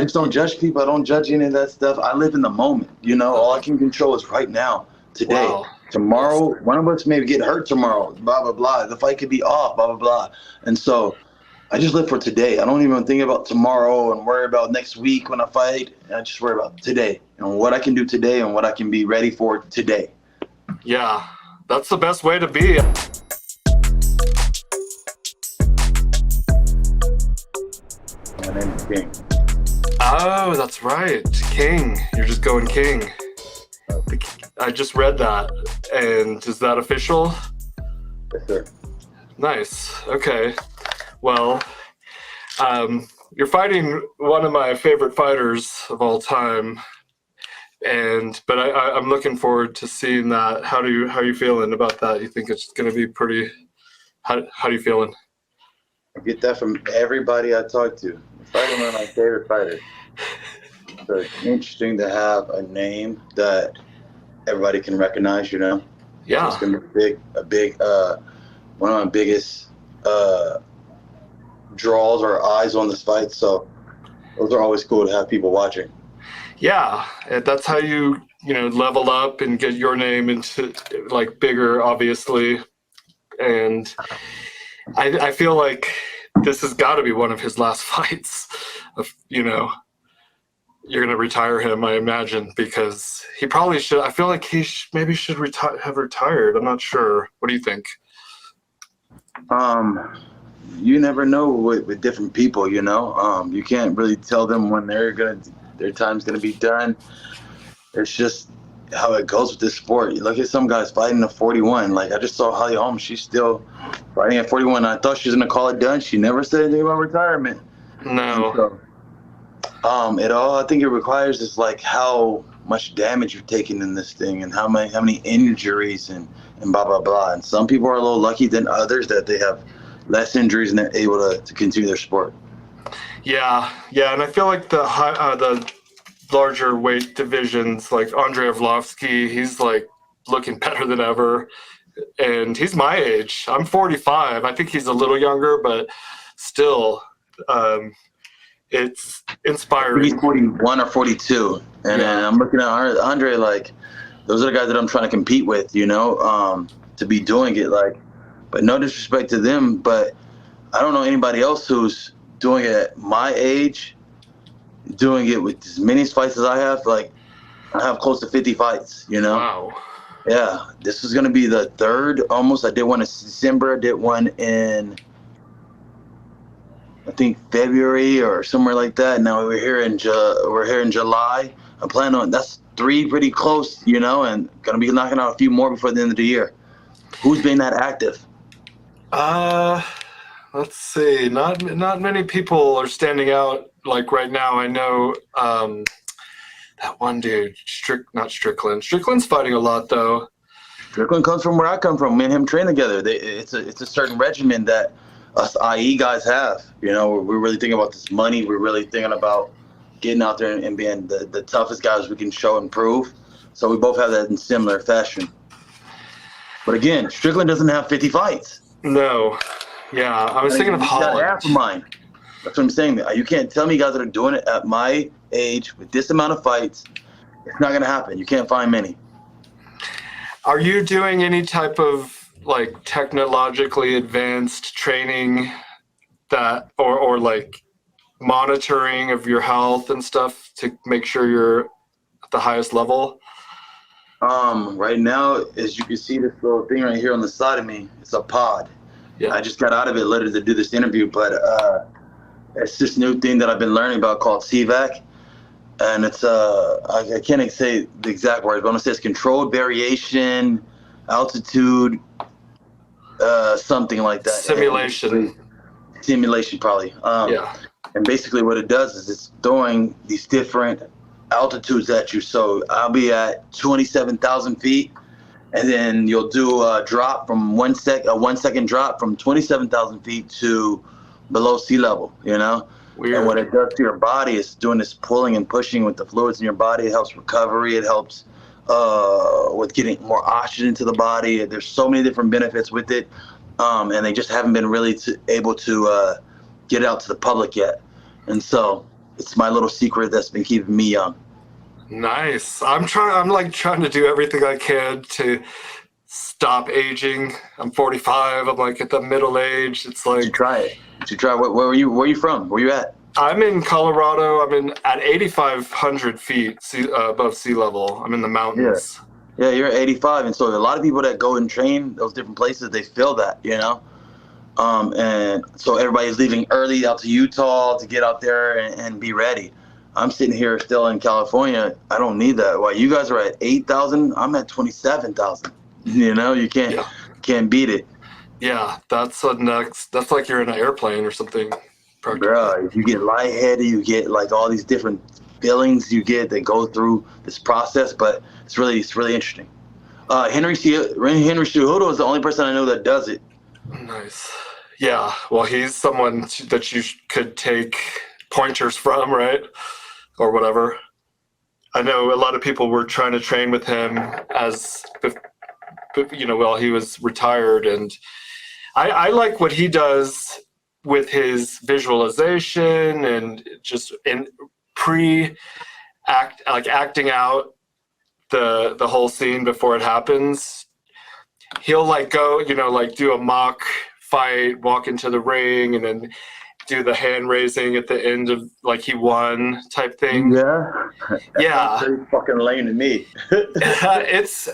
just don't judge people. I don't judge any of that stuff. I live in the moment. You know, all I can control is right now, today. Wow. Tomorrow, one of us may get hurt tomorrow, blah, blah, blah. The fight could be off, blah, blah, blah. And so I just live for today. I don't even think about tomorrow and worry about next week when I fight. I just worry about today and what I can do today and what I can be ready for today. Yeah, that's the best way to be. My name is King. Oh, that's right. King. You're just going King. I just read that. And is that official? Yes, sir. Nice. Okay. Well, you're fighting one of my favorite fighters of all time. But I'm looking forward to seeing that. How are you feeling about that? You think it's going to be pretty? How are you feeling? I get that from everybody I talk to. Fighting one of my favorite fighters. So it's interesting to have a name that everybody can recognize. You know. Yeah. It's gonna be one of my biggest draws or eyes on this fight. So those are always cool to have people watching. Yeah, that's how you level up and get your name into like bigger, obviously. And I feel like this has got to be one of his last fights. You're gonna retire him, I imagine, because he probably should. I feel like he maybe should have retired. I'm not sure. What do you think? You never know with different people. You can't really tell them when their time's gonna be done. It's just how it goes with this sport. You look at some guys fighting at 41. Like I just saw Holly Holmes. She's still fighting at 41. I thought she was gonna call it done. She never said anything about retirement. No. I think it requires is like how much damage you've taken in this thing and how many injuries and blah blah blah. And some people are a little lucky than others that they have less injuries and they're able to continue their sport. Yeah, and I feel like the larger weight divisions, like Andrei Arlovski, he's like looking better than ever, and he's my age. I'm 45. I think he's a little younger, but still, it's inspiring. He's 41 or 42, and I'm looking at Andre like those are the guys that I'm trying to compete with, to be doing it. Like, but no disrespect to them, but I don't know anybody else who's doing it at my age, doing it with as many fights as I have. Like, I have close to 50 fights, Wow. Yeah, this is going to be the third almost. I did one in December. I did one in, I think, February or somewhere like that. Now we're here in July. I'm planning on, that's 3 pretty close, and going to be knocking out a few more before the end of the year. Who's been that active? Let's see. Not many people are standing out like right now. I know that one dude, not Strickland. Strickland's fighting a lot though. Strickland comes from where I come from. Me and him train together. It's a certain regimen that us IE guys have. We're really thinking about this money. We're really thinking about getting out there and being the toughest guys we can show and prove. So we both have that in similar fashion. But again, Strickland doesn't have 50 fights. No. Yeah, I was thinking of Holland. Half of mine. That's what I'm saying. You can't tell me guys that are doing it at my age with this amount of fights. It's not going to happen. You can't find many. Are you doing any type of like technologically advanced training that or like monitoring of your health and stuff to make sure you're at the highest level? Right now, as you can see this little thing right here on the side of me, it's a pod. Yeah. I just got out of it later to do this interview, but it's this new thing that I've been learning about called CVAC. And it's I can't say the exact words, but I'm gonna say it's controlled variation, altitude, something like that. Simulation, probably. Yeah. And basically what it does is it's throwing these different altitudes at you. So I'll be at 27,000 feet, and then you'll do a drop from a 1 second drop from 27,000 feet to below sea level, Weird. And what it does to your body is doing this pulling and pushing with the fluids in your body. It helps recovery. It helps with getting more oxygen to the body. There's so many different benefits with it, and they just haven't been really able to get it out to the public yet. And so it's my little secret that's been keeping me young. Nice. I'm like trying to do everything I can to stop aging. I'm 45. I'm like at the middle age. It's You should like try it. You should try. Where are you from? Where you at? I'm in Colorado. I'm in at 8,500 feet above sea level. I'm in the Yeah. mountains. Yeah, you're at 85, and so a lot of people that go and train those different places, they feel that, you know. And so everybody's leaving early out to Utah to get out there and be ready. I'm sitting here still in California. I don't need that. While you guys are at 8,000, I'm at 27,000. You know, you Yeah. can't beat it. Yeah, that's the next. That's like you're in an airplane or something, practically. Bruh, if you get lightheaded, you get like all these different feelings you get that go through this process, but it's really interesting. Henry Cejudo is the only person I know that does it. Nice. Yeah. Well, he's someone that you could take pointers from, right? Or whatever. I know a lot of people were trying to train with him while he was retired, and I like what he does with his visualization and just in acting out the whole scene before it happens. He'll like go, like do a mock fight, walk into the ring, and then do the hand raising at the end of like he won type thing. Yeah. Yeah. Pretty fucking lame to me. it's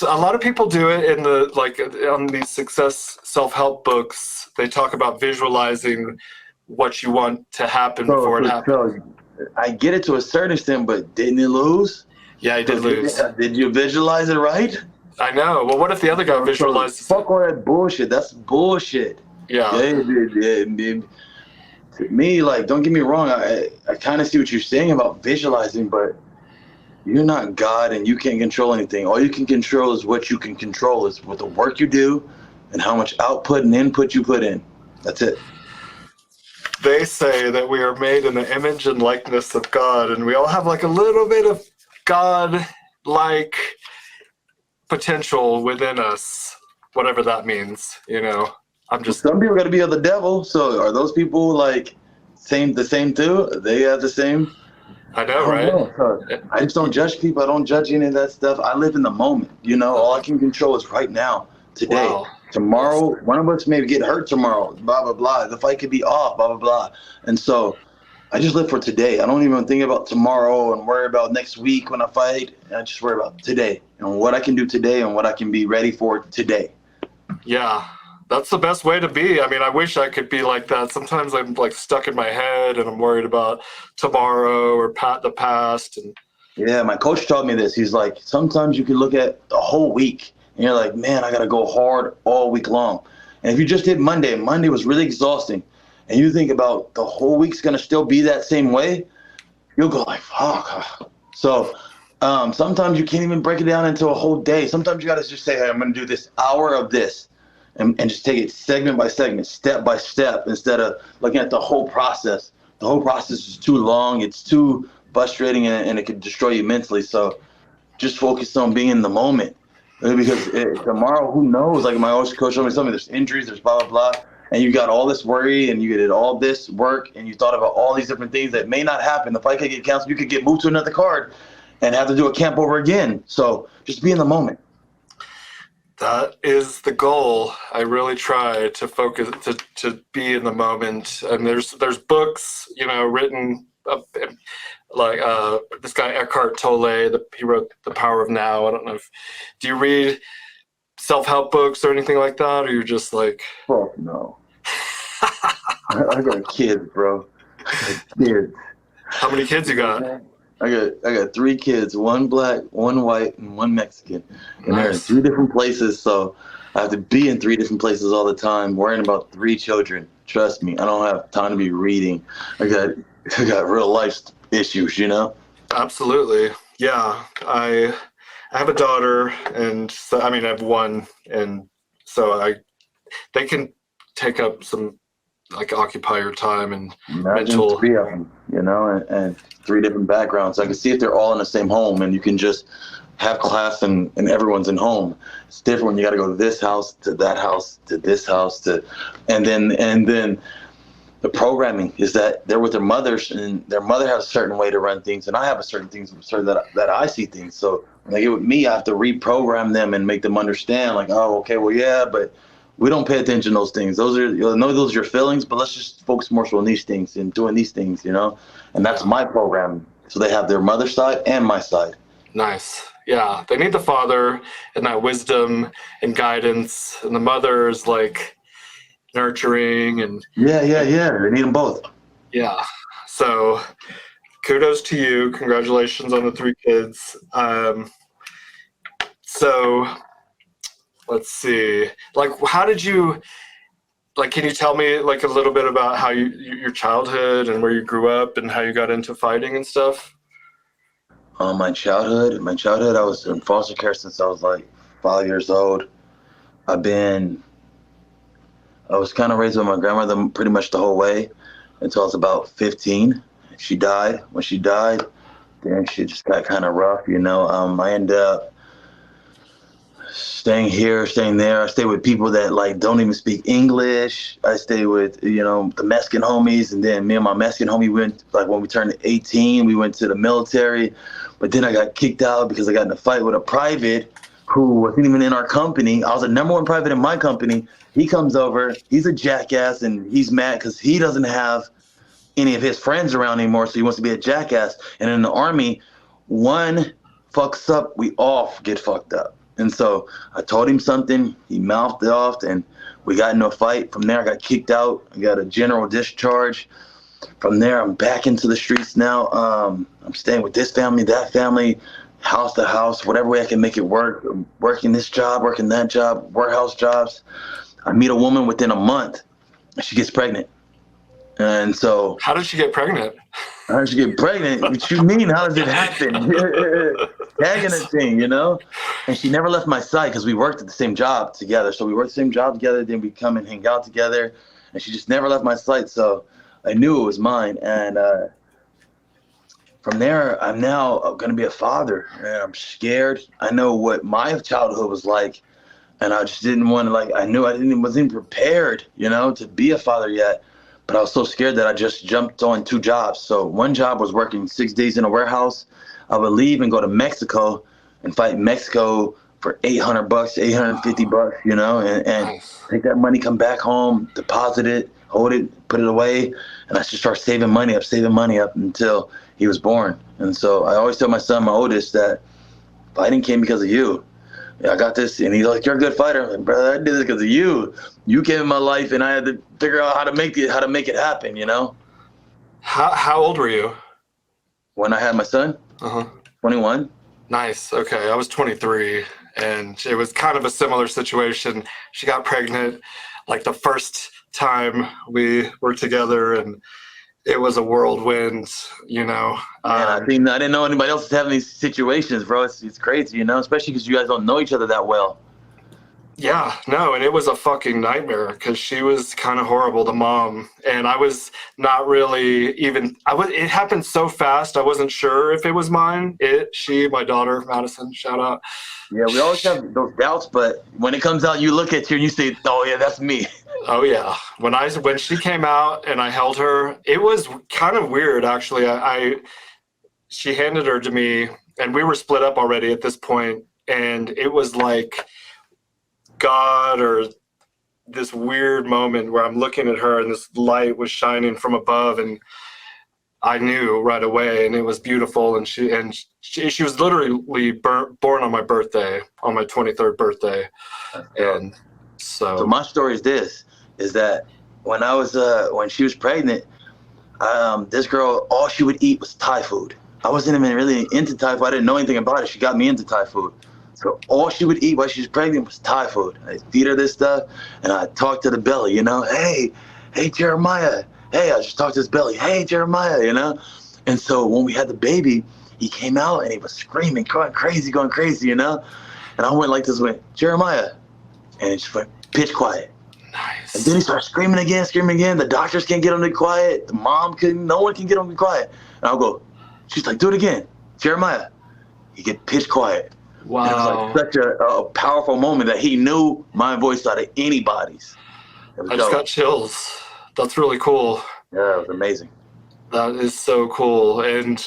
a lot of people do it in the like on these success self-help books. They talk about visualizing what you want to happen before it happens. I get it to a certain extent, but didn't he lose? Yeah, he did lose. Did you visualize it right? I know. Well, what if the other guy visualizes? Fuck all that bullshit. That's bullshit. Yeah. To me, like, don't get me wrong. I kind of see what you're saying about visualizing, but you're not God and you can't control anything. All you can control is what you can control is what the work you do and how much output and input you put in. That's it. They say that we are made in the image and likeness of God, and we all have like a little bit of God-like potential within us, whatever that means, Some people got to be of the devil. So are those people like the same too? They have the same. I know, right? I just don't judge people. I don't judge any of that stuff. I live in the moment. All I can control is right now, today. Wow. Tomorrow, one of us may get hurt tomorrow. Blah blah blah. The fight could be off. Blah blah blah. And so, I just live for today. I don't even think about tomorrow and worry about next week when I fight. I just worry about today and what I can do today and what I can be ready for today. Yeah. That's the best way to be. I mean, I wish I could be like that. Sometimes I'm like stuck in my head and I'm worried about tomorrow or the past. And yeah, my coach taught me this. He's like, sometimes you can look at the whole week and you're like, man, I got to go hard all week long. And if you just did Monday was really exhausting, and you think about the whole week's going to still be that same way, you'll go like, fuck. So sometimes you can't even break it down into a whole day. Sometimes you got to just say, hey, I'm going to do this hour of this. And just take it segment by segment, step by step, instead of looking at the whole process. The whole process is too long. It's too frustrating, and it could destroy you mentally. So just focus on being in the moment. Because tomorrow, who knows? Like my coach told me something, there's injuries, there's blah, blah, blah. And you got all this worry, and you did all this work, and you thought about all these different things that may not happen. The fight could get canceled. You could get moved to another card and have to do a camp over again. So just be in the moment. That is the goal. I really try to focus to be in the moment. And there's books, written like this guy Eckhart Tolle. He wrote The Power of Now. I don't know do you read self-help books or anything like that, or you're just like? Fuck no. I got kids, bro. Kids. How many kids you got? I got 3 kids, 1 black, 1 white, and 1 Mexican. And they're in Nice. 3 different places, so I have to be in 3 different places all the time, worrying about 3 children. Trust me, I don't have time to be reading. I got real life issues, Absolutely. Yeah. I have a daughter, and so I have 1, and so they can take up some like occupy your time and mental. 3 of them, and 3 different backgrounds. I can see if they're all in the same home, and you can just have class and everyone's in home. It's different when you got to go to this house, to that house, to this house, and then the programming is that they're with their mothers, and their mother has a certain way to run things, and I have a certain that I see things. So when they get with me, I have to reprogram them and make them understand, like, oh, okay, well, yeah, but we don't pay attention to those things. Those are, you know, those are your feelings, but let's just focus more so on these things and doing these things, you know? And that's my program. So they have their mother's side and my side. Nice. Yeah. They need the father and that wisdom and guidance, and the mother is like nurturing and Yeah. They need them both. yeah. So kudos to you. Congratulations on the 3 kids. So let's see. Like, how did you, like, can you tell me like a little bit about how your childhood and where you grew up and how you got into fighting and stuff? My childhood, I was in foster care since I was like 5 years old. I was kind of raised with my grandmother pretty much the whole way until I was about 15. She died. When she died, then shit just got kind of rough, you know. I ended up staying here, staying there. I stayed with people that like don't even speak English. I stayed with, you know, the Mexican homies, and then me and my Mexican homie went, like when we turned 18, we went to the military. But then I got kicked out because I got in a fight with a private who wasn't even in our company. I was the #1 private in my company. He comes over, he's a jackass, and he's mad because he doesn't have any of his friends around anymore, so he wants to be a jackass. And in the Army, one fucks up, we all get fucked up. And so I told him something, he mouthed it off, and we got into a fight. From there, I got kicked out. I got a general discharge. From there, I'm back into the streets now. I'm staying with this family, that family, house to house, whatever way I can make it work. I'm working this job, working that job, warehouse jobs. I meet a woman within a month, and she gets pregnant. And so, How did she get pregnant? how did she get pregnant? What you mean? How does it happen? Tagging a thing, you know? And she never left my side because we worked at the same job together. So we worked the same job together, then we come and hang out together. And she just never left my side. So I knew it was mine. And from there, I'm now going to be a father. And I'm scared. I know what my childhood was like. And I just didn't want to, like, I knew wasn't prepared, you know, to be a father yet. But I was so scared that I just jumped on 2 jobs. So one job was working 6 days in a warehouse. I would leave and go to Mexico and fight Mexico for $800, $850, you know, and Nice. take that money, come back home, deposit it, hold it, put it away. And I just start saving money up until he was born. And so I always tell my son, my oldest, that fighting came because of you. Yeah, I got this. And he's like, you're a good fighter. I'm like, brother, I did this because of you. You came in my life, and I had to figure out how to make it happen, you know? How old were you? When I had my son, 21. Nice. Okay. I was 23, and it was kind of a similar situation. She got pregnant like the first time we were together, and it was a whirlwind, you know. And I didn't know anybody else was having these situations, bro. It's crazy, you know, especially because you guys don't know each other that well. Yeah, no, and it was a fucking nightmare because she was kind of horrible, the mom, and I was not really even. It happened so fast. I wasn't sure if it was mine. She, my daughter, Madison. Shout out. Yeah, we always have those doubts, but when it comes out, you look at you and you say, "Oh yeah, that's me." Oh yeah, when she came out and I held her, it was kind of weird actually. She handed her to me, and we were split up already at this point, and it was like God or this weird moment where I'm looking at her and this light was shining from above, and I knew right away, and it was beautiful. And she was literally born on my birthday, on my 23rd birthday. And so my story is that when she was pregnant, this girl, all she would eat was Thai food. I wasn't even really into Thai food. I didn't know anything about it. She got me into Thai food. So all she would eat while she was pregnant was Thai food. I feed her this stuff, and I talk to the belly, you know, hey, Jeremiah. Hey, I just talked to this belly. Hey, Jeremiah, you know. And so when we had the baby, he came out and he was screaming, going crazy, you know. And I went like this, Jeremiah, and it just went pitch quiet. Nice. And then he started screaming again. The doctors can't get him to be quiet. The mom couldn't. No one can get him to be quiet. And I'll go. She's like, do it again, Jeremiah. He get pitch quiet. Wow. And it was like such a powerful moment that he knew my voice out of anybody's. I just got chills. That's really cool. Yeah, it was amazing. That is so cool. And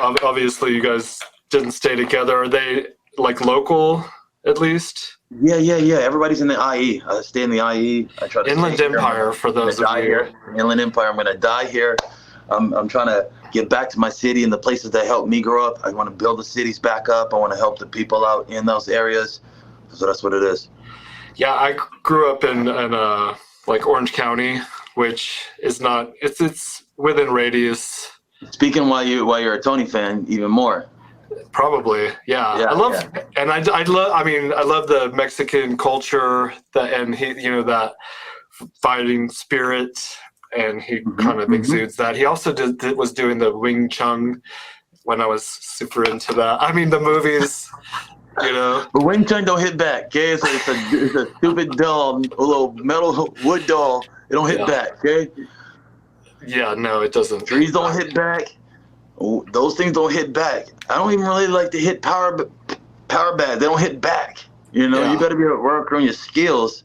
obviously, you guys didn't stay together. Are they like local, at least? Yeah. Everybody's in the IE. I stay in the IE. I try to Inland stay here. Empire, for I'm gonna those of die you. here. Inland Empire. I'm gonna die here. I'm trying to get back to my city and the places that helped me grow up. I want to build the cities back up. I want to help the people out in those areas. So that's what it is. Yeah, I grew up in like Orange County, which is not. It's within radius. Speaking while you're a Tony fan, even more. Probably, yeah. I love, and I love. I mean, I love the Mexican culture and that fighting spirit, and he kind of exudes that. He also was doing the Wing Chun when I was super into that. I mean, the movies, But Wing Chun don't hit back. Okay, it's a stupid doll, a little metal wood doll. It don't hit back. Okay. Yeah, no, it doesn't. Trees don't hit back. Those things don't hit back. I don't even really like to hit power bad. They don't hit back. You better be able to work on your skills.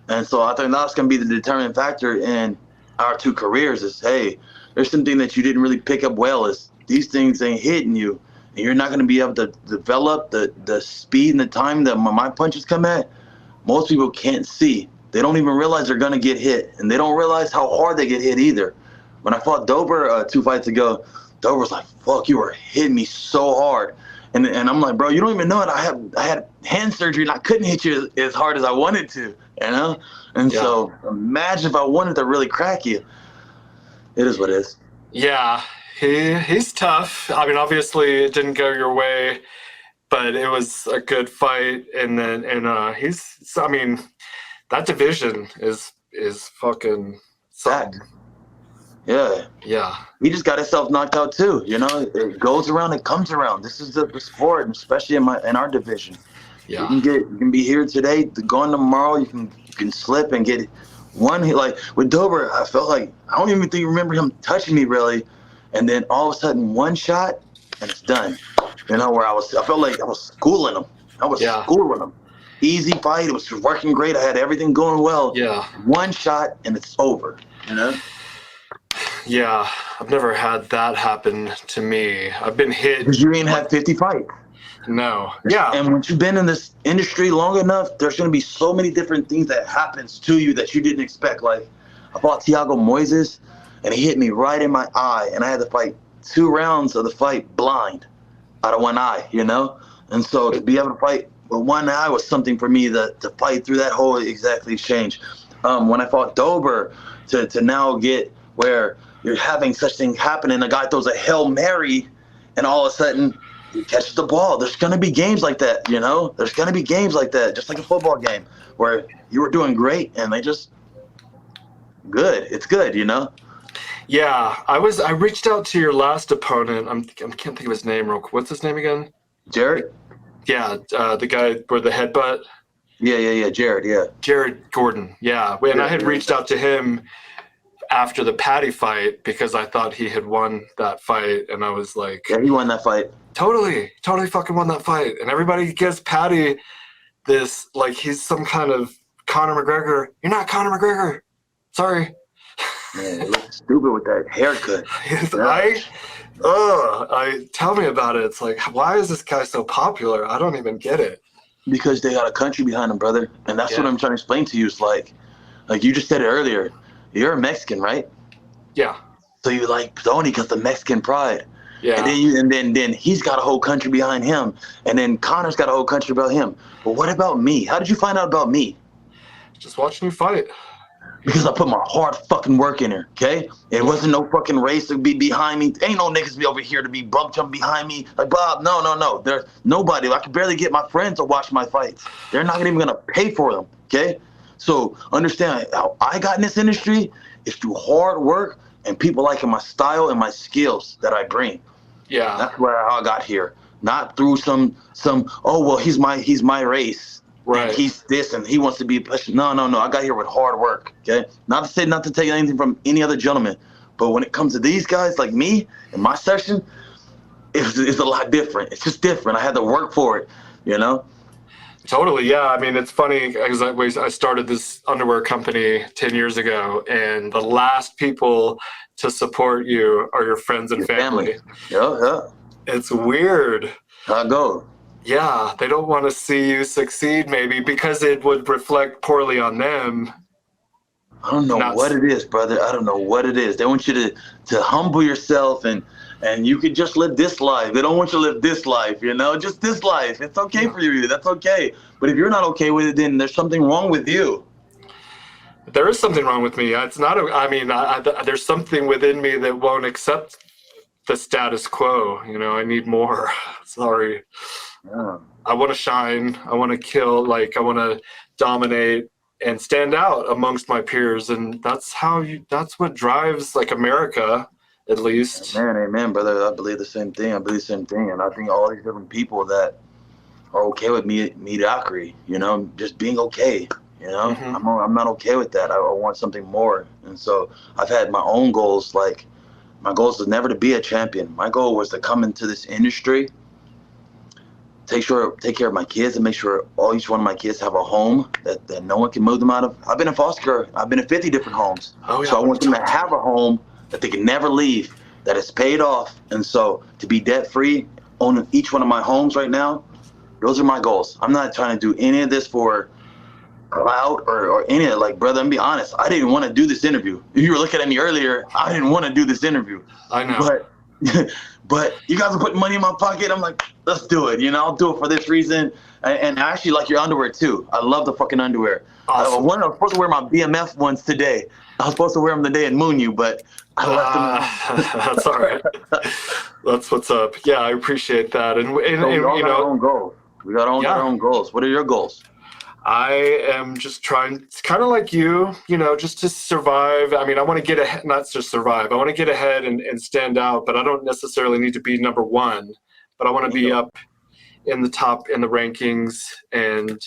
And so I think that's going to be the determining factor in our two careers is, hey, there's something that you didn't really pick up well is these things ain't hitting you. And you're not going to be able to develop the speed and the time that my punches come at. Most people can't see. They don't even realize they're going to get hit. And they don't realize how hard they get hit either. When I fought Dober 2 fights ago, Dober was like, fuck, you were hitting me so hard. And I'm like, bro, you don't even know it. I had hand surgery and I couldn't hit you as hard as I wanted to, And so imagine if I wanted to really crack you. It is what it is. Yeah, he's tough. I mean, obviously it didn't go your way, but it was a good fight. And I mean, that division is fucking something. Yeah. He just got himself knocked out too. It goes around, it comes around. This is the sport, and especially in our division. Yeah. You can be here today, gone tomorrow. You can slip and get one hit. Like with Dober, I felt like I don't even remember him touching me really, and then all of a sudden one shot and it's done. Where I felt like I was schooling him. Easy fight. It was working great. I had everything going well. Yeah. One shot and it's over. Yeah, I've never had that happen to me. I've been hit. Because you ain't had 50 fights. No. Yeah. And once you've been in this industry long enough, there's going to be so many different things that happens to you that you didn't expect. Like, I fought Thiago Moises, and he hit me right in my eye, and I had to fight 2 rounds of the fight blind out of one eye, And so to be able to fight with one eye was something for me to fight through that whole exactly exchange. When I fought Dober, to now get where you're having such thing happen and a guy throws a Hail Mary and all of a sudden he catches the ball. There's going to be games like that, There's going to be games like that, just like a football game where you were doing great and they just it's good, Yeah, I reached out to your last opponent. I can't think of his name real quick. What's his name again? Jared? Yeah, the guy with the headbutt. Yeah, Jared, yeah. Jared Gordon, yeah. And I had reached out to him after the Patty fight because I thought he had won that fight, and I was like, yeah, he won that fight. Totally fucking won that fight. And everybody gives Patty this, like he's some kind of Conor McGregor. You're not Conor McGregor. Sorry. Man, you look stupid with that haircut. Tell me about it. It's like, why is this guy so popular? I don't even get it. Because they got a country behind them, brother. And that's what I'm trying to explain to you. It's like you just said it earlier. You're a Mexican, right? Yeah. So you like Tony because the Mexican pride. Yeah. And then he's got a whole country behind him. And then Connor's got a whole country about him. But what about me? How did you find out about me? Just watching you fight. Because I put my hard fucking work in there, okay? It wasn't no fucking race to be behind me. Ain't no niggas be over here to be bump jump behind me. Like, Bob, no. There's nobody. I can barely get my friends to watch my fights. They're not even going to pay for them, okay? So understand how I got in this industry is through hard work and people liking my style and my skills that I bring. Yeah. That's how I got here. Not through some he's my race. Right. And he's this and he wants to be pushed. No. I got here with hard work. Okay. Not to take anything from any other gentleman. But when it comes to these guys like me in my section, it's a lot different. It's just different. I had to work for it, Totally, yeah. I mean, it's funny because I started this underwear company 10 years ago, and the last people to support you are your friends and Your family. family. Yeah, yeah. It's weird. I go. Yeah, they don't want to see you succeed, maybe because it would reflect poorly on them. I don't know Not what it is, brother. I don't know what it is. They want you to humble yourself and you can just live this life. They don't want you to live this life, you know, just this life. It's okay for you. That's okay. But if you're not okay with it, then there's something wrong with you. There is something wrong with me. It's not. I mean, there's something within me that won't accept the status quo. You know, I need more. Sorry. Yeah. I want to shine. I want to kill. Like I want to dominate and stand out amongst my peers, and that's how you. That's what drives like America, at least. Amen, amen, brother. I believe the same thing. I believe the same thing. And I think all these different people that are okay with mediocrity, you know, just being okay. You know, I'm not okay with that. I want something more. And so I've had my own goals. Like my goal is never to be a champion. My goal was to come into this industry, take care of my kids, and make sure each one of my kids have a home that no one can move them out of. I've been in foster care. I've been in 50 different homes. Oh, yeah, so I want them to have a home that they can never leave, that is paid off. And so to be debt free, own each one of my homes right now, those are my goals. I'm not trying to do any of this for clout or any of it. Like, brother, I'm be honest, I didn't want to do this interview. If you were looking at me earlier, I didn't want to do this interview. I know. But you guys are putting money in my pocket. I'm like, let's do it. You know, I'll do it for this reason. And I actually like your underwear too. I love the fucking underwear. Awesome. I was supposed to wear my BMF ones today. I was supposed to wear them the day in Moon You, but I left them. That's all right. That's what's up. Yeah, I appreciate that. And So we all you got our know, own goals. We got our own goals. What are your goals? I am just trying, it's kind of like you know, just to survive. I mean, I want to get ahead, not just survive. I want to get ahead and stand out, but I don't necessarily need to be number one, but I want to be up in the top in the rankings and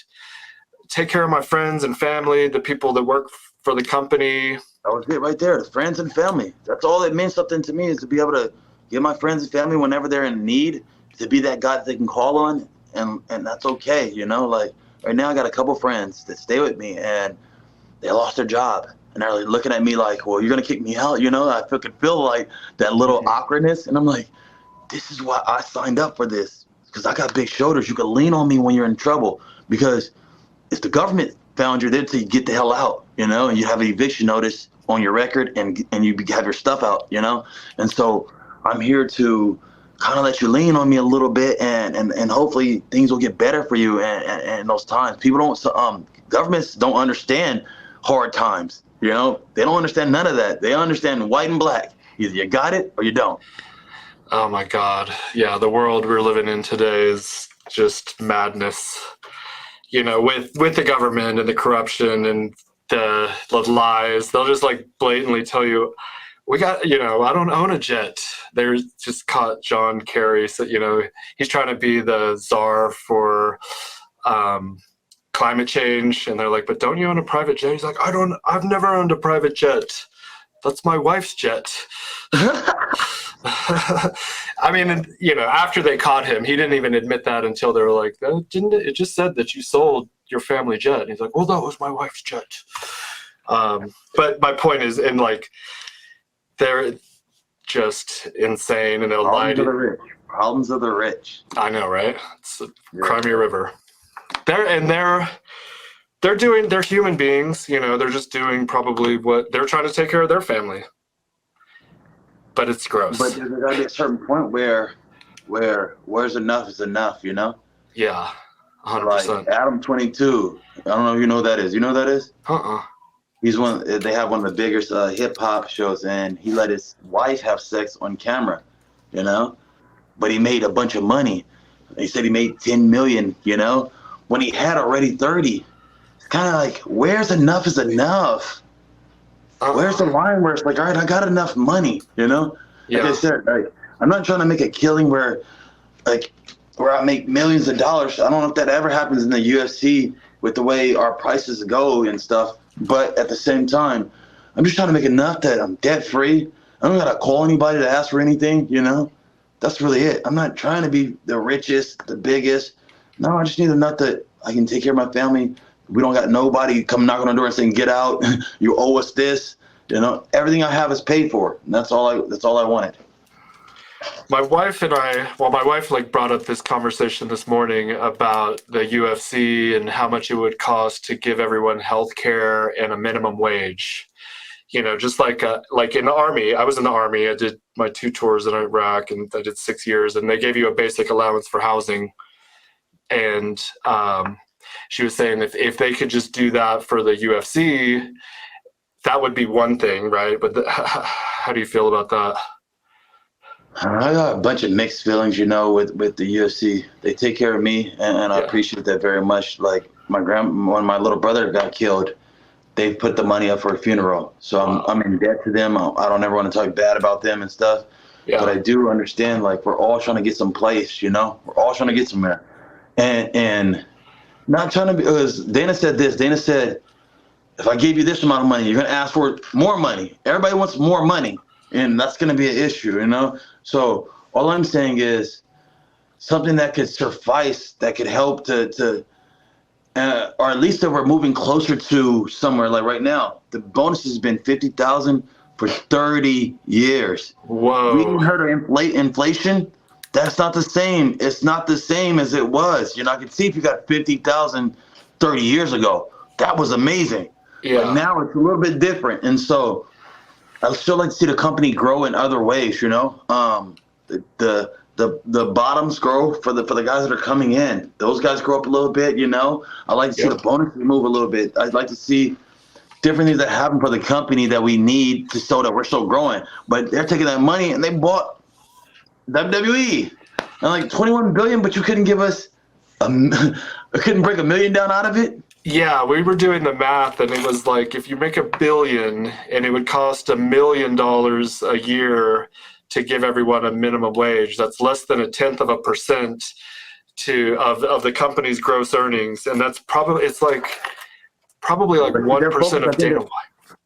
take care of my friends and family, the people that work for the company. That was it right there. The friends and family. That's all that means something to me, is to be able to give my friends and family whenever they're in need, to be that guy that they can call on. And that's okay. You know, like, right now, I got a couple friends that stay with me, and they lost their job, and they're like looking at me like, "Well, you're gonna kick me out?" You know, I could feel like that little awkwardness, and I'm like, "This is why I signed up for this, because I got big shoulders. You can lean on me when you're in trouble. Because if the government found you, they'd say, get the hell out, you know, and you have an eviction notice on your record, and you have your stuff out, you know. And so I'm here to kind of let you lean on me a little bit, and hopefully things will get better for you and those times. People don't, governments don't understand hard times, you know. They don't understand none of that. They understand white and black. Either you got it or you don't. Oh my God. Yeah, the world we're living in today is just madness. You know, with the government and the corruption and the lies, they'll just like blatantly tell you, we got, you know, I don't own a jet. They're just caught John Kerry. So, you know, he's trying to be the czar for climate change. And they're like, but don't you own a private jet? He's like, I've never owned a private jet. That's my wife's jet. I mean, you know, after they caught him, he didn't even admit that until they were like, it just said that you sold your family jet. And he's like, well, that was my wife's jet. But my point is, in like, they're just insane, and they'll lie to you. Problems of the rich. I know, right? It's the Crimea River. They're human beings, you know. They're just doing probably what they're trying to take care of their family. But it's gross. But there's gotta be a certain point where's enough is enough, you know? Yeah, 100%. Like Adam 22. I don't know if you know who that is. You know who that is? He's they have one of the biggest hip hop shows, and he let his wife have sex on camera, you know? But he made a bunch of money. He said he made 10 million, you know, when he had already 30. It's kind of like, where's enough is enough? Where's the line where it's like, all right, I got enough money, you know? Like I said, like, I'm not trying to make a killing where I make millions of dollars. I don't know if that ever happens in the UFC with the way our prices go and stuff. But at the same time, I'm just trying to make enough that I'm debt free. I don't gotta call anybody to ask for anything, you know? That's really it. I'm not trying to be the richest, the biggest. No, I just need enough that I can take care of my family. We don't got nobody come knocking on the door and saying, get out. You owe us this. You know, everything I have is paid for. And that's all I wanted. My wife and my wife like brought up this conversation this morning about the UFC and how much it would cost to give everyone health care and a minimum wage. You know, just like in the Army. I was in the Army. I did my 2 tours in Iraq, and I did 6 years, and they gave you a basic allowance for housing. And she was saying if they could just do that for the UFC, that would be one thing, right? But how do you feel about that? I got a bunch of mixed feelings, you know, with the UFC. They take care of me, and I appreciate that very much. Like when my little brother got killed, they put the money up for a funeral. So I'm in debt to them. I don't ever want to talk bad about them and stuff. Yeah. But I do understand, like, we're all trying to get someplace, you know? We're all trying to get somewhere. And not trying to be, because Dana said this. Dana said, if I gave you this amount of money, you're going to ask for more money. Everybody wants more money, and that's going to be an issue, you know? So all I'm saying is something that could suffice, that could help to or at least that we're moving closer to somewhere. Like right now, the bonus has been $50,000 for 30 years. Whoa. We didn't heard of inflation. That's not the same. It's not the same as it was. You know, I can see if you got 50,000 30 years ago. That was amazing. Yeah. But now it's a little bit different. And so I still like to see the company grow in other ways, you know. The bottoms grow for the guys that are coming in. Those guys grow up a little bit, you know. I like to see the bonuses move a little bit. I'd like to see different things that happen for the company that we need to show that we're still growing. But they're taking that money and they bought WWE and like 21 billion, but you couldn't give us couldn't break $1 million down out of it. Yeah, we were doing the math, and it was like if you make $1 billion, and it would cost $1 million a year to give everyone a minimum wage. That's less than 0.1% of the company's gross earnings, and that's probably like 1% of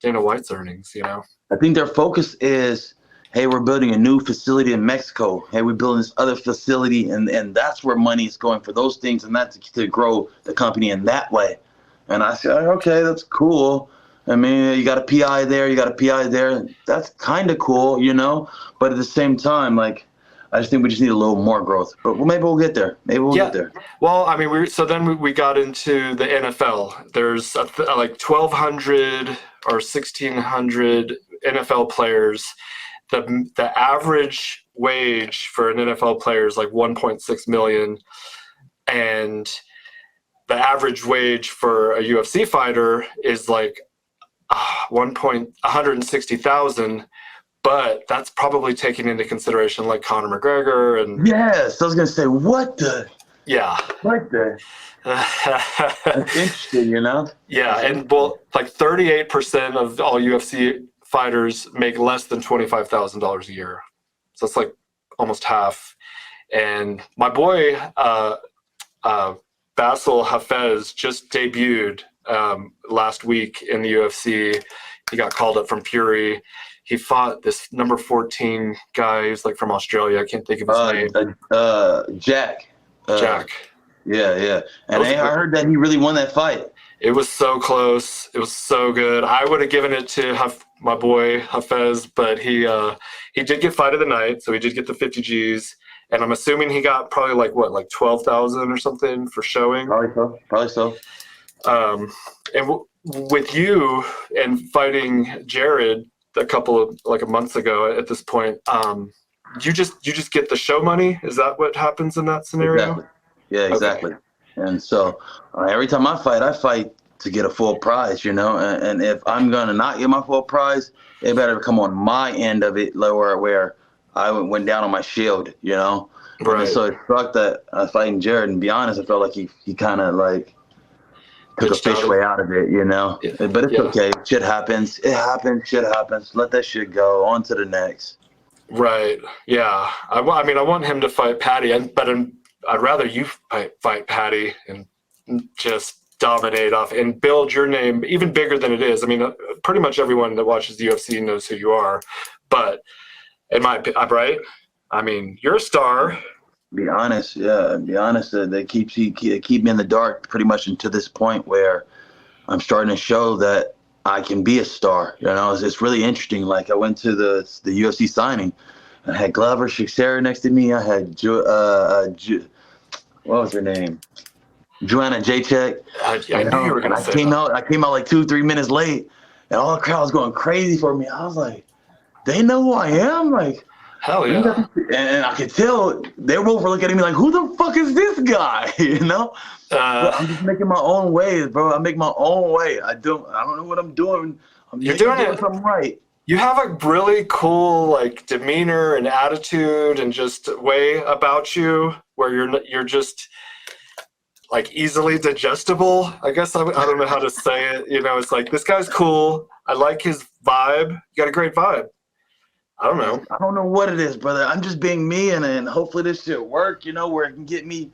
Dana White's earnings. You know, I think their focus is, hey, we're building a new facility in Mexico. Hey, we're building this other facility, and that's where money is going for those things, and that's to grow the company in that way. And I said, okay, that's cool. I mean, you got a PI there, you got a PI there. That's kind of cool, you know? But at the same time, like, I just think we just need a little more growth. But maybe we'll get there. Maybe we'll get there. Well, I mean, then we got into the NFL. There's like 1,200 or 1,600 NFL players. The average wage for an NFL player is like 1.6 million. And the average wage for a UFC fighter is like 160,000, but that's probably taking into consideration like Conor McGregor and yes, I was gonna say what the that's interesting, you know. Yeah, and well, like 38% of all UFC fighters make less than $25,000 a year, so that's like almost half. And my boy Basil Hafez just debuted last week in the UFC. He got called up from Fury. He fought this number 14 guy who's like from Australia. I can't think of his name. Jack. Jack. Yeah. And I heard that he really won that fight. It was so close. It was so good. I would have given it to my boy Hafez, but he did get fight of the night, so he did get the 50 Gs. And I'm assuming he got probably like 12,000 or something for showing. Probably so. And with you and fighting Jared a months ago at this point, you just get the show money. Is that what happens in that scenario? Exactly. Yeah, exactly. Okay. And so every time I fight to get a full prize, you know. And if I'm gonna not get my full prize, it better come on my end of it, lower where I went down on my shield, you know. Right. And so it sucked that fighting Jared. And to be honest, I felt like he kind of like took a fish way out of it, you know. Yeah. But it's okay. Shit happens. It happens. Shit happens. Let that shit go. On to the next. Right. Yeah. I mean, I want him to fight Patty, but I'd rather you fight Patty and just dominate off and build your name even bigger than it is. I mean, pretty much everyone that watches the UFC knows who you are, but in my opinion, right? I mean, you're a star. Be honest, yeah. Be honest. They keep me in the dark pretty much until this point where I'm starting to show that I can be a star. You know, it's really interesting. Like I went to the UFC signing. I had Glover Teixeira next to me. I had what was her name? Joanna Jacek. I You knew you know, were and gonna say that. I came out like 2, 3 minutes late, and all the crowd was going crazy for me. I was like, they know who I am, like. Hell yeah. And I could tell they both were looking at me like, who the fuck is this guy? You know? Uh, But I'm just making my own way, bro. I make my own way. I don't know what I'm doing. you're doing doing it. something right. You have a really cool like demeanor and attitude and just way about you where you're just like easily digestible. I guess I don't know how to say it. You know, it's like this guy's cool. I like his vibe. You got a great vibe. I don't know. I don't know what it is, brother. I'm just being me, and hopefully this shit work, you know, where it can get me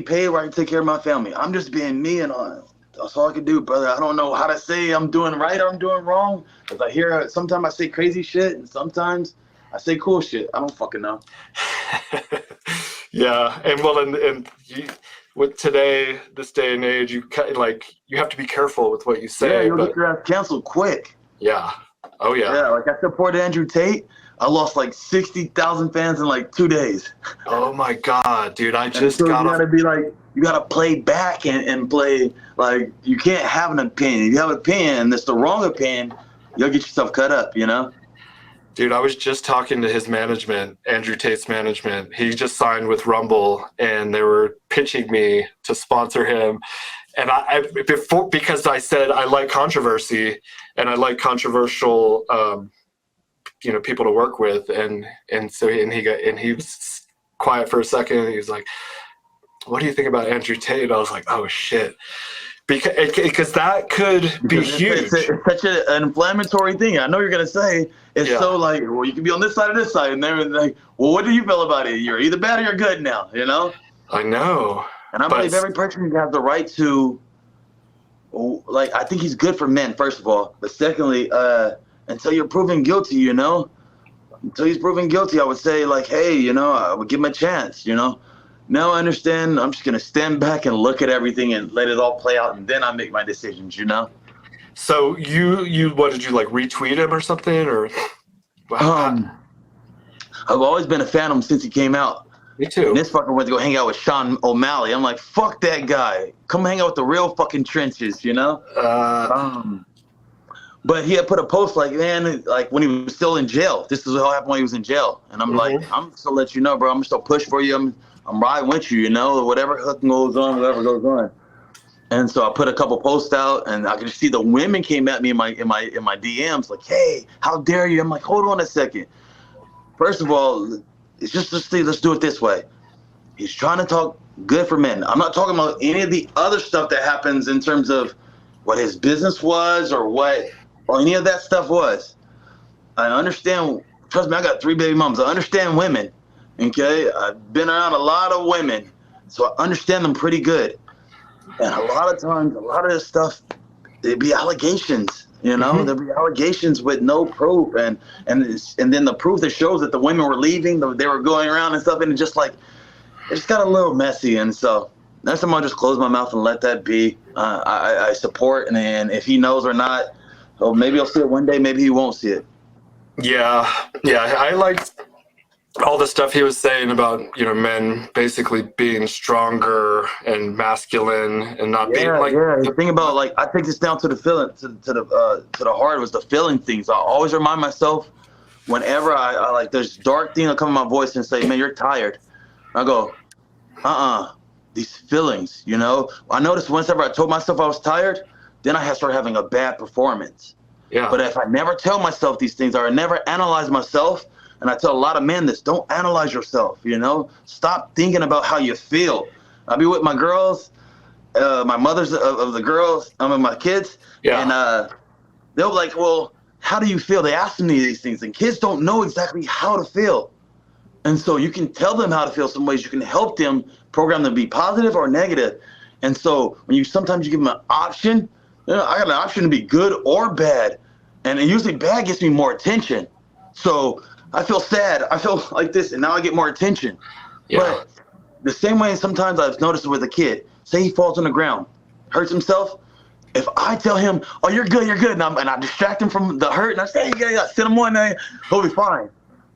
paid where I can take care of my family. I'm just being me, and that's all I can do, brother. I don't know how to say I'm doing right or I'm doing wrong. Because I hear sometimes I say crazy shit, and sometimes I say cool shit. I don't fucking know. Yeah, and well, and you, with today, this day and age, you have to be careful with what you say. Yeah, you'll but get your ass canceled quick. yeah, oh yeah. Yeah, like I supported Andrew Tate. I lost like 60,000 fans in like 2 days. Oh my god, dude! I And just so got you off. gotta be like, you gotta play back and play like you can't have an opinion. If you have an opinion and it's the wrong opinion, you'll get yourself cut up, you know? Dude, I was just talking to his management, Andrew Tate's management. He just signed with Rumble, and they were pitching me to sponsor him. And because I said I like controversy and I like controversial, people to work with, and he was quiet for a second. And he was like, "What do you think about Andrew Tate?" I was like, "Oh shit." Because that could be huge. It's such an inflammatory thing. I know you're gonna say it's Yeah. so like, well, you can be on this side or this side, and they're like, well, what do you feel about it? You're either bad or you're good now, you know. I know. And I believe every person has the right to, like, I think he's good for men, first of all, but secondly, until you're proven guilty, you know, until he's proven guilty, I would say like, hey, you know, I would give him a chance, you know. Now I understand. I'm just gonna stand back and look at everything and let it all play out, and then I make my decisions. You know. So you what did you like retweet him or something or? I've always been a fan of him since he came out. Me too. And this fucker went to go hang out with Sean O'Malley. I'm like, fuck that guy. Come hang out with the real fucking trenches. You know. But he had put a post like, man, like when he was still in jail. This is what happened when he was in jail, and I'm like, I'm just gonna let you know, bro. I'm gonna still push for you. I'm riding with you, you know, whatever hook goes on, whatever goes on. And so I put a couple posts out, and I could see the women came at me in my DMs like, "Hey, how dare you?" I'm like, "Hold on a second. First of all, it's let's do it this way. He's trying to talk good for men. I'm not talking about any of the other stuff that happens in terms of what his business was or any of that stuff was. I understand. Trust me, I got 3 baby moms. I understand women. Okay, I've been around a lot of women, so I understand them pretty good. And a lot of times, a lot of this stuff, there'd be allegations, you know, there'd be allegations with no proof, and then the proof that shows that the women were leaving, they were going around and stuff, and it just got a little messy, and so next time I'll just close my mouth and let that be. I support, and if he knows or not, well, maybe he'll see it one day, maybe he won't see it. Yeah, I liked all the stuff he was saying about men basically being stronger and masculine and not being like. Yeah, the thing about like I take this down to the feeling to the heart was the feeling things. I always remind myself whenever I like there's dark thing that come in my voice and say, man, you're tired. I go, these feelings, you know. I noticed whenever I told myself I was tired, then I started having a bad performance. Yeah. But if I never tell myself these things or I never analyze myself. And I tell a lot of men this, don't analyze yourself, you know? Stop thinking about how you feel. I'll be with my girls, my mothers of the girls, my kids, and they'll be like, well, how do you feel? They ask me these things, and kids don't know exactly how to feel. And so you can tell them how to feel some ways. You can help them program them to be positive or negative. And so when sometimes you give them an option, I got an option to be good or bad. And usually bad gets me more attention. So I feel sad. I feel like this, and now I get more attention. Yeah. But the same way sometimes I've noticed it with a kid. Say he falls on the ground, hurts himself. If I tell him, "Oh, you're good," and I distract him from the hurt, and I say, "Hey, yeah, sit him on there, he'll be fine."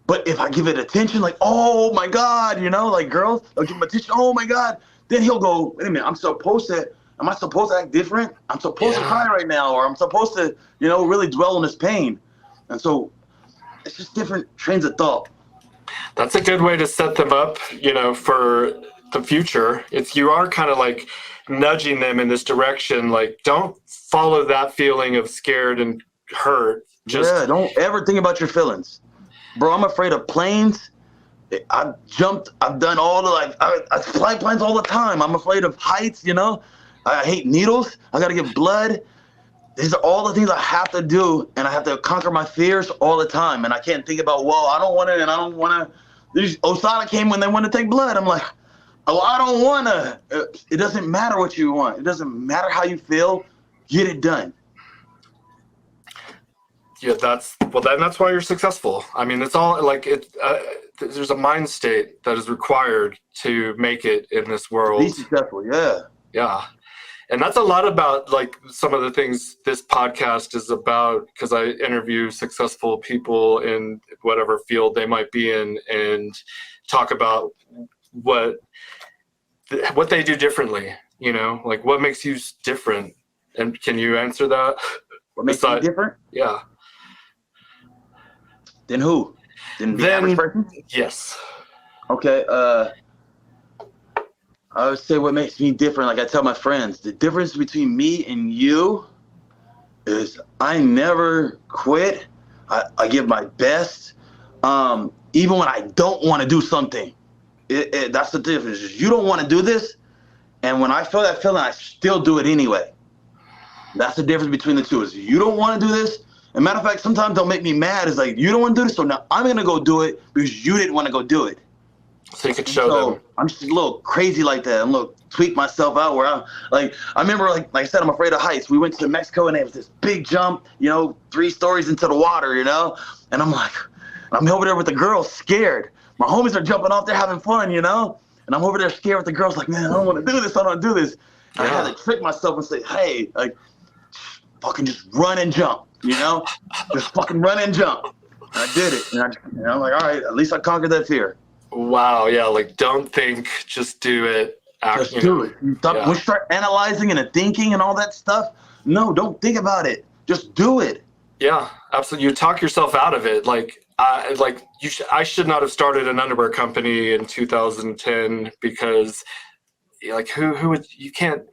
But if I give it attention, like, "Oh my God," like girls, I'll give him attention. "Oh my God," then he'll go, "Wait a minute, am I supposed to act different? I'm supposed to cry right now, or I'm supposed to, really dwell on this pain." And so it's just different trains of thought. That's a good way to set them up, for the future. You are kind of like nudging them in this direction. Like, don't follow that feeling of scared and hurt. Don't ever think about your feelings. Bro, I'm afraid of planes. I've done all the, I fly planes all the time. I'm afraid of heights, I hate needles. I got to get blood. These are all the things I have to do, and I have to conquer my fears all the time. And I can't think about, well, I don't want to, and I don't want to. Osada came when they want to take blood. I'm like, oh, I don't want to. It doesn't matter what you want. It doesn't matter how you feel. Get it done. Yeah, that's why you're successful. I mean, it's all like there's a mind state that is required to make it in this world. Be successful, yeah. Yeah. And that's a lot about like some of the things this podcast is about, because I interview successful people in whatever field they might be in and talk about what they do differently, like what makes you different. And can you answer that? What makes you different? Yeah. Then who? Then the average person? Yes. Okay. I would say what makes me different, like I tell my friends, the difference between me and you is I never quit. I give my best, even when I don't want to do something. That's the difference. You don't want to do this, and when I feel that feeling, I still do it anyway. That's the difference between the two. Is you don't want to do this. And matter of fact, sometimes they'll make me mad. It's like, you don't want to do this, so now I'm going to go do it because you didn't want to go do it. So you could show them. I'm just a little crazy like that. I'm a little tweak myself out where I remember, like I said, I'm afraid of heights. We went to Mexico and it was this big jump, 3 stories into the water, and I'm like, I'm over there with the girls scared. My homies are jumping off there having fun, and I'm over there scared with the girls like, man, I don't want to do this. I don't do this. Yeah. I had to trick myself and say, hey, like, fucking just run and jump, just fucking run and jump. And I did it. And I'm like, all right, at least I conquered that fear. Wow, yeah, like don't think, just do it. Just do it. When you start analyzing and thinking and all that stuff, no, don't think about it. Just do it. Yeah, absolutely. You talk yourself out of it. I should not have started an underwear company in 2010 because, like, who would you can't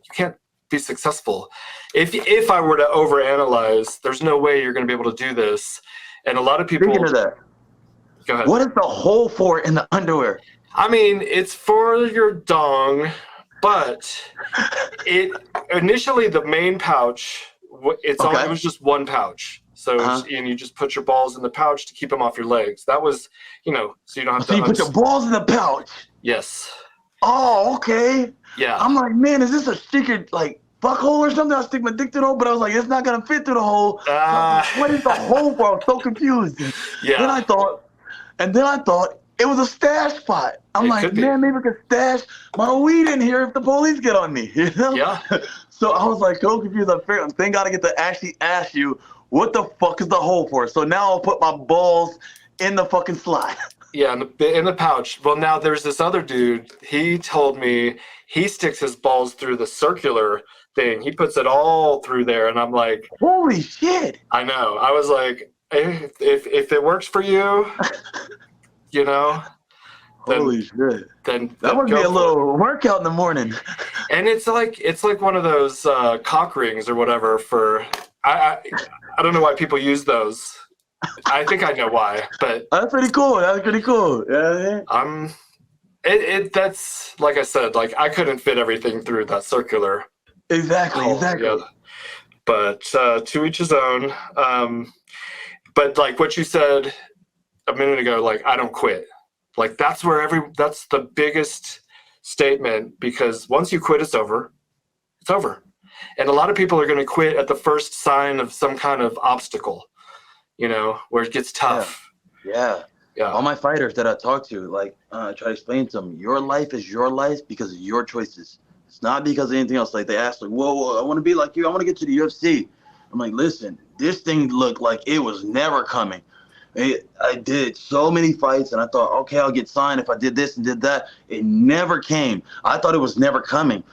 be successful if I were to overanalyze. There's no way you're going to be able to do this, and a lot of people. Speaking of that. Go ahead. What is the hole for in the underwear? I mean, it's for your dong, but initially the main pouch, it was just one pouch. So and you just put your balls in the pouch to keep them off your legs. That was, so you don't have to. So you put your balls in the pouch? Yes. Oh, okay. Yeah. I'm like, man, is this a secret like fuck hole or something? I'll stick my dick through the hole, but I was like, it's not gonna fit through the hole. What is the hole for? I was so confused. Yeah. Then I thought it was a stash spot. I'm like, man, maybe I could stash my weed in here if the police get on me, Yeah. So I was like so confused. Thank God I get to actually ask you, what the fuck is the hole for? So now I'll put my balls in the fucking slide. Yeah, in the pouch. Well, now there's this other dude. He told me he sticks his balls through the circular thing. He puts it all through there, and I'm like, holy shit. I know. I was like, if it works for you, holy shit. Then that would be a little workout in the morning. And it's like one of those cock rings or whatever for I don't know why people use those. I think I know why, but that's pretty cool. Yeah. That's like I said, like I couldn't fit everything through that circular. Exactly. Yeah. But to each his own. But like what you said a minute ago, like I don't quit. Like that's the biggest statement, because once you quit, it's over. It's over. And a lot of people are going to quit at the first sign of some kind of obstacle, where it gets tough. Yeah. Yeah. All my fighters that I talk to, like, I try to explain to them, your life is your life because of your choices. It's not because of anything else. Like, they ask, like, whoa, I want to be like you. I want to get to the UFC. I'm like, listen, this thing looked like it was never coming. I did so many fights, and I thought, okay, I'll get signed if I did this and did that. It never came. I thought it was never coming,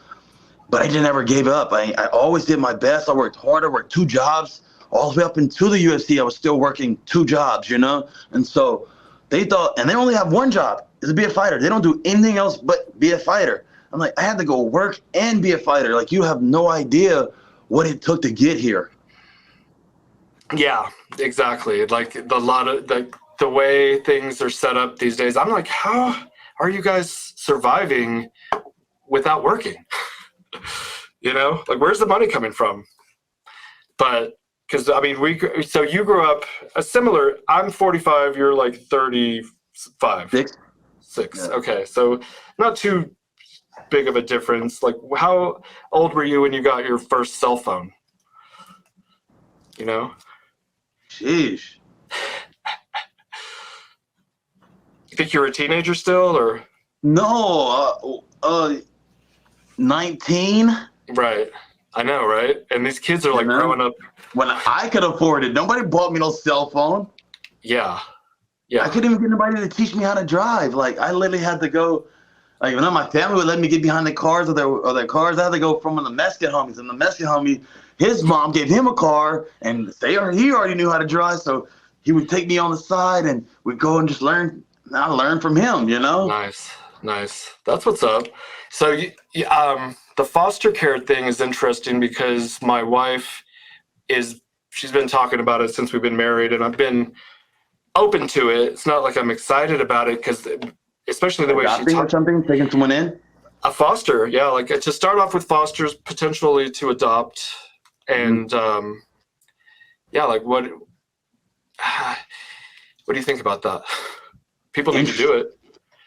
but I never gave up. I always did my best. I worked hard. I worked 2 jobs. All the way up into the UFC, I was still working 2 jobs, you know? And so they thought, and they only have 1 job, is to be a fighter. They don't do anything else but be a fighter. I'm like, I had to go work and be a fighter. Like, you have no idea what it took to get here. Yeah, exactly. Like the way things are set up these days, I'm like, how are you guys surviving without working? You know, like, where's the money coming from? But because I mean, so you grew up a similar. I'm 45. You're like 35. 6. Yeah. Okay, so not too big of a difference. Like, how old were you when you got your first cell phone? You know? Sheesh. You think you were a teenager still, or? No, 19. Right. I know, right? And these kids are like growing up. When I could afford it, nobody bought me no cell phone. Yeah. Yeah. I couldn't even get anybody to teach me how to drive. Like, I literally had to go. Like, when my family would let me get behind the cars or their cars, I had to go from the Mexican homies. And the Mexican homie, his mom gave him a car, and he already knew how to drive, so he would take me on the side, and we'd go and just learn. I learned from him, you know. Nice. That's what's up. So, the foster care thing is interesting because my wife she's been talking about it since we've been married, and I've been open to it. It's not like I'm excited about it because, especially the way she talks. Something, taking someone in. A foster, yeah, like to start off with fosters, potentially to adopt, and yeah, like what do you think about that? People need to do it.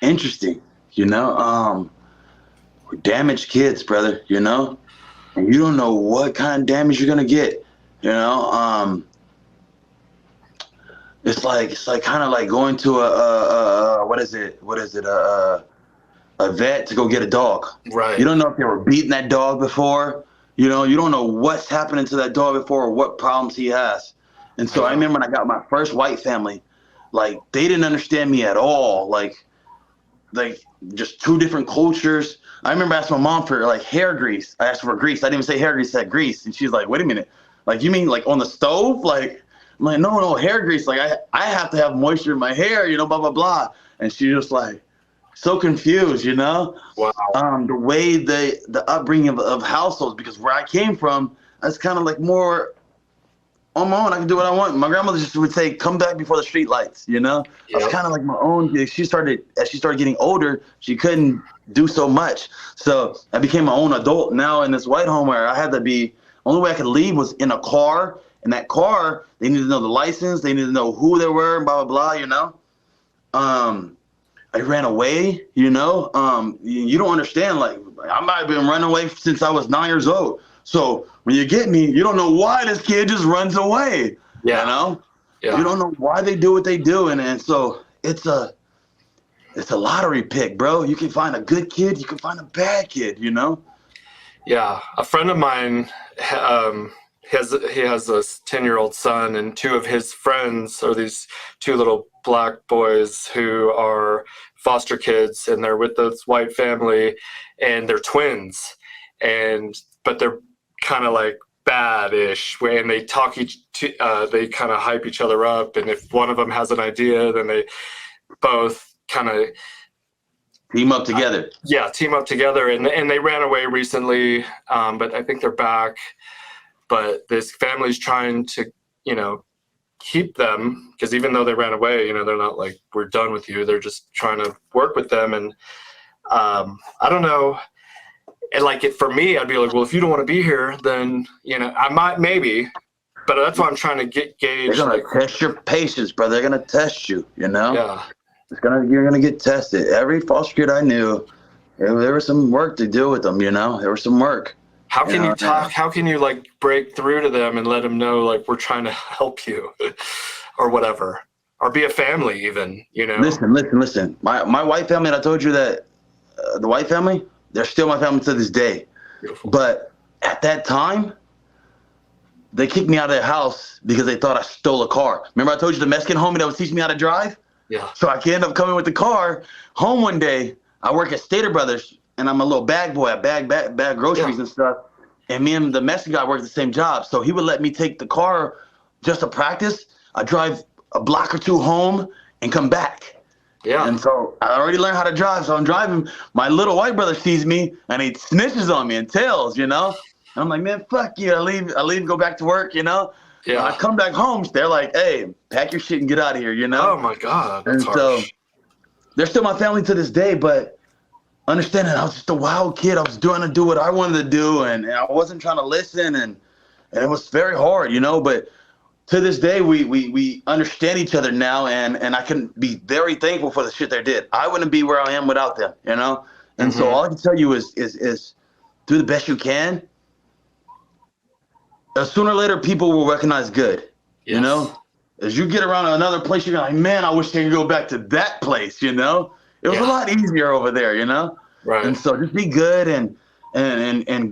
Interesting, you know. We're damaged kids, brother. You know, and you don't know what kind of damage you're gonna get. You know, it's like kind of like going to a what is it a vet to go get a dog. Right. You don't know if they were beating that dog before. You know, you don't know what's happening to that dog before or what problems he has. And so I remember when I got my first white family, like, they didn't understand me at all. Like just 2 different cultures. I remember asking my mom for like hair grease. I asked for grease. I didn't even say hair grease, I said grease. And she's like, wait a minute. Like, you mean like on the stove? Like, I'm like, no, hair grease. Like, I have to have moisture in my hair, you know, blah, blah, blah. And she just like, so confused, you know? Wow. The way the upbringing of households, because where I came from, that's kind of like more on my own. I can do what I want. My grandmother just would say, come back before the street lights, you know? Yep. I was kind of like my own. As she started getting older, she couldn't do so much. So I became my own adult now in this white home where I had to be, only way I could leave was in a car. In that car, they needed to know the license. They needed to know who they were, blah, blah, blah, you know? I ran away, you know? You don't understand. Like, I might have been running away since I was 9 years old. So when you get me, you don't know why this kid just runs away. Yeah. You know? Yeah. You don't know why they do what they do. And so it's a lottery pick, bro. You can find a good kid. You can find a bad kid, you know? Yeah. A friend of mine, he has a 10-year-old son, and 2 of his friends are these 2 little black boys who are foster kids, and they're with this white family, and they're twins, but they're kind of like bad-ish, and they they kind of hype each other up, and if one of them has an idea, then they both kind of team up together. Team up together, and they ran away recently, but I think they're back. But this family's trying to, you know, keep them, because even though they ran away, you know, they're not like, we're done with you. They're just trying to work with them. And I don't know. And like, for me, I'd be like, well, if you don't want to be here, then, you know, I might, maybe. But that's why I'm trying to gauge. They're going to test your patience, brother. They're going to test you, you know? Yeah. You're going to get tested. Every foster kid I knew, there was some work to do with them, you know? There was some work. How can you talk? How can you like break through to them and let them know, like, we're trying to help you or whatever? or be a family even, you know? Listen. My white family, and I told you that the white family, they're still my family to this day. Beautiful. But at that time, they kicked me out of their house because they thought I stole a car. Remember I told you the Mexican homie that was teaching me how to drive? Yeah. So I can end up coming with the car home one day. I work at Stater Brothers, and I'm a little bag boy. I bag groceries and stuff. And me and the Mexican guy work the same job. So he would let me take the car just to practice. I drive a block or two home and come back. Yeah. And so I already learned how to drive. So I'm driving. My little white brother sees me and he snitches on me and tells, you know. And I'm like, man, fuck you. I leave, go back to work, you know. Yeah. When I come back home, they're like, hey, pack your shit and get out of here, you know. Oh my God. That's and harsh. so they're still my family to this day, but understand that I was just a wild kid. I was trying to do what I wanted to do, and I wasn't trying to listen, and it was very hard, you know. But to this day, we understand each other now, and I can be very thankful for the shit they did. I wouldn't be where I am without them, you know. And so all I can tell you is do the best you can. Sooner or later, people will recognize good, you know. As you get around another place, you're like, man, I wish they could go back to that place, you know. It was a lot easier over there, you know? Right. And so just be good, and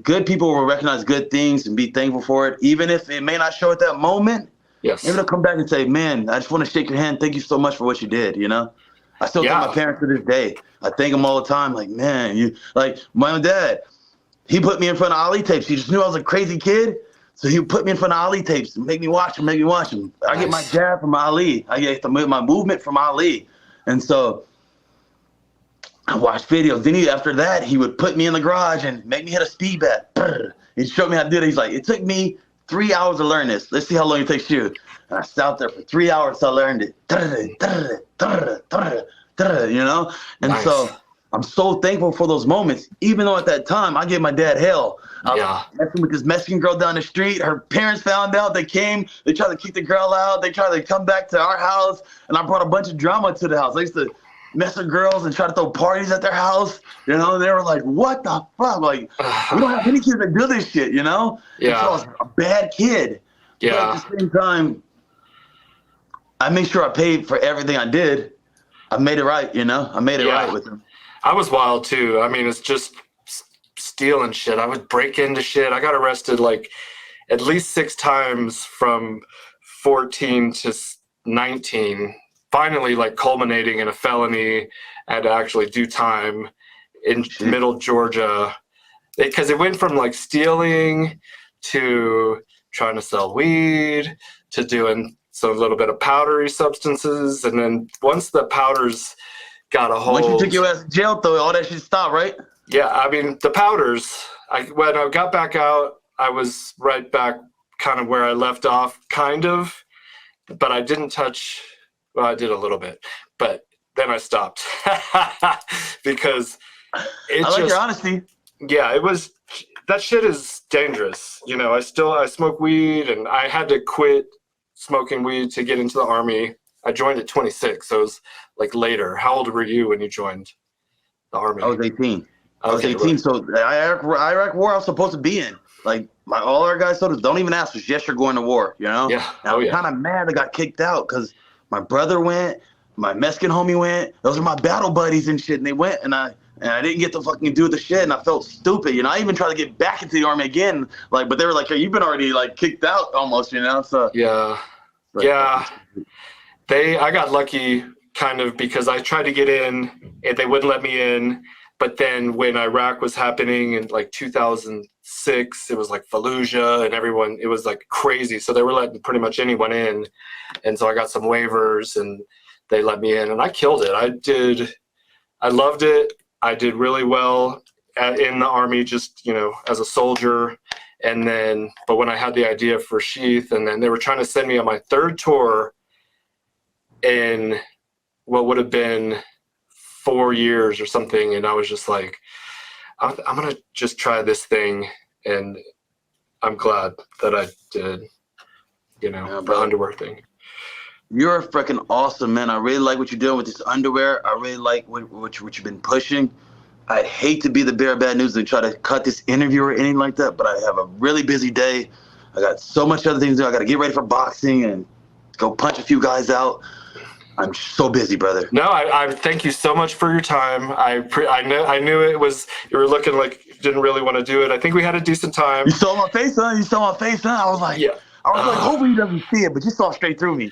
good people will recognize good things and be thankful for it, even if it may not show at that moment. Yes. Maybe they'll come back and say, man, I just want to shake your hand. Thank you so much for what you did, you know? I still thank my parents to this day. I thank them all the time. Like, man, you like my own dad, he put me in front of Ali tapes. He just knew I was a crazy kid. So he would put me in front of Ali tapes and make me watch them. I get my jab from Ali. I get my movement from Ali. And so I watched videos. Then after that, he would put me in the garage and make me hit a speed bat. He showed me how to do it. He's like, it took me 3 hours to learn this. Let's see how long it takes you. And I sat out there for 3 hours till I learned it. You know? And so I'm so thankful for those moments, even though at that time I gave my dad hell. I was messing with this Mexican girl down the street. Her parents found out. They came. They tried to kick the girl out. They tried to come back to our house, and I brought a bunch of drama to the house. I used to mess with girls and try to throw parties at their house. You know, and they were like, "What the fuck? Like, we don't have any kids that do this shit." You know? Yeah. So I was a bad kid. Yeah. But at the same time, I made sure I paid for everything I did. I made it right. You know, I made it right with them. I was wild too. I mean, it's just stealing shit. I would break into shit. I got arrested like at least 6 times from 14 to 19, finally like culminating in a felony. I had to actually do time in middle Georgia, because it went from like stealing to trying to sell weed to doing a little bit of powdery substances. And then once the powders got a hold. Once you took your ass to jail, though, all that shit stopped, right? Yeah, I mean, the powders, when I got back out, I was right back kind of where I left off, kind of. But I didn't touch, well, I did a little bit. But then I stopped. Because it I like your honesty. Yeah, it was, that shit is dangerous. You know, I smoke weed, and I had to quit smoking weed to get into the Army. I joined at 26, so it was like later. How old were you when you joined the Army? I was 18. I was 18, right. So the Iraq war I was supposed to be in. Like, all our guys told us, don't even ask us, yes, you're going to war, you know? Yeah. And I was kind of mad I got kicked out because my brother went, my Mexican homie went. Those are my battle buddies and shit, and they went, and I didn't get to fucking do the shit, and I felt stupid, you know? I even tried to get back into the Army again, like, but they were like, hey, you've been already, like, kicked out almost, you know? So yeah. Like, yeah. I got lucky kind of because I tried to get in and they wouldn't let me in. But then when Iraq was happening in like 2006, it was like Fallujah and everyone, it was like crazy. So they were letting pretty much anyone in. And so I got some waivers and they let me in and I killed it. I loved it. I did really well in the Army, just, you know, as a soldier. And then, but when I had the idea for SHEATH, and then they were trying to send me on my 3rd tour in what would have been 4 years or something, and I was just like, I'm gonna just try this thing, and I'm glad that I did, you know, the underwear thing. You're freaking awesome, man. I really like what you're doing with this underwear. I really like what you've been pushing. I'd hate to be the bearer of bad news and try to cut this interview or anything like that, but I have a really busy day. I got so much other things to do. I got to get ready for boxing and go punch a few guys out. I'm so busy, brother. No, I thank you so much for your time. I knew it was, you were looking like you didn't really want to do it. I think we had a decent time. You saw my face, huh? You saw my face, huh? I was like, Yeah. hopefully he doesn't see it, but you saw straight through me.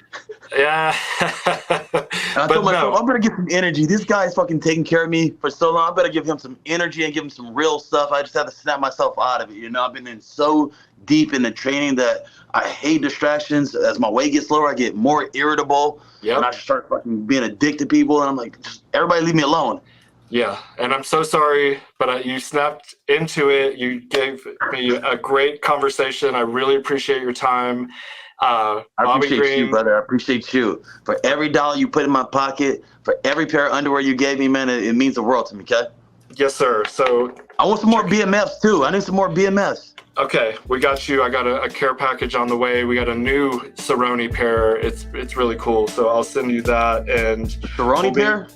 Yeah. And I told myself, I'm gonna get some energy. This guy's fucking taking care of me for so long. I better give him some energy and give him some real stuff. I just have to snap myself out of it. You know, I've been in so deep in the training that I hate distractions. As my weight gets lower, I get more irritable. Yep. And I start fucking being addicted to people. And I'm like, just everybody leave me alone. Yeah, and I'm so sorry, but you snapped into it. You gave me a great conversation. I really appreciate your time. I appreciate you, brother. I appreciate you. For every dollar you put in my pocket, for every pair of underwear you gave me, man, it means the world to me, okay? Yes, sir. So I want some more BMFs, too. I need some more BMFs. Okay, we got you. I got a care package on the way. We got a new Cerrone pair. It's really cool. So I'll send you that. And Cerrone pair?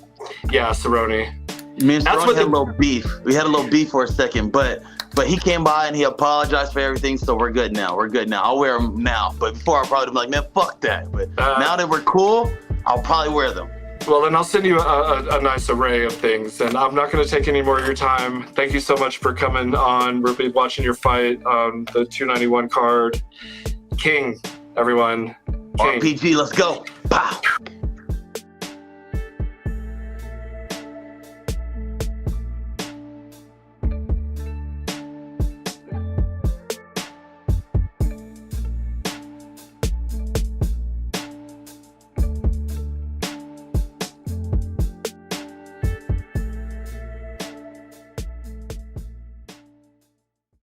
Yeah, Cerrone. Me and Cerrone had a little beef. We had a little beef for a second, but he came by and he apologized for everything, so we're good now. We're good now. I'll wear them now. But before, I'll probably be like, man, fuck that. But now that we're cool, I'll probably wear them. Well, then I'll send you a nice array of things, and I'm not going to take any more of your time. Thank you so much for coming on. We'll be watching your fight on the 291 card. King, everyone. King. RPG, let's go. Pow.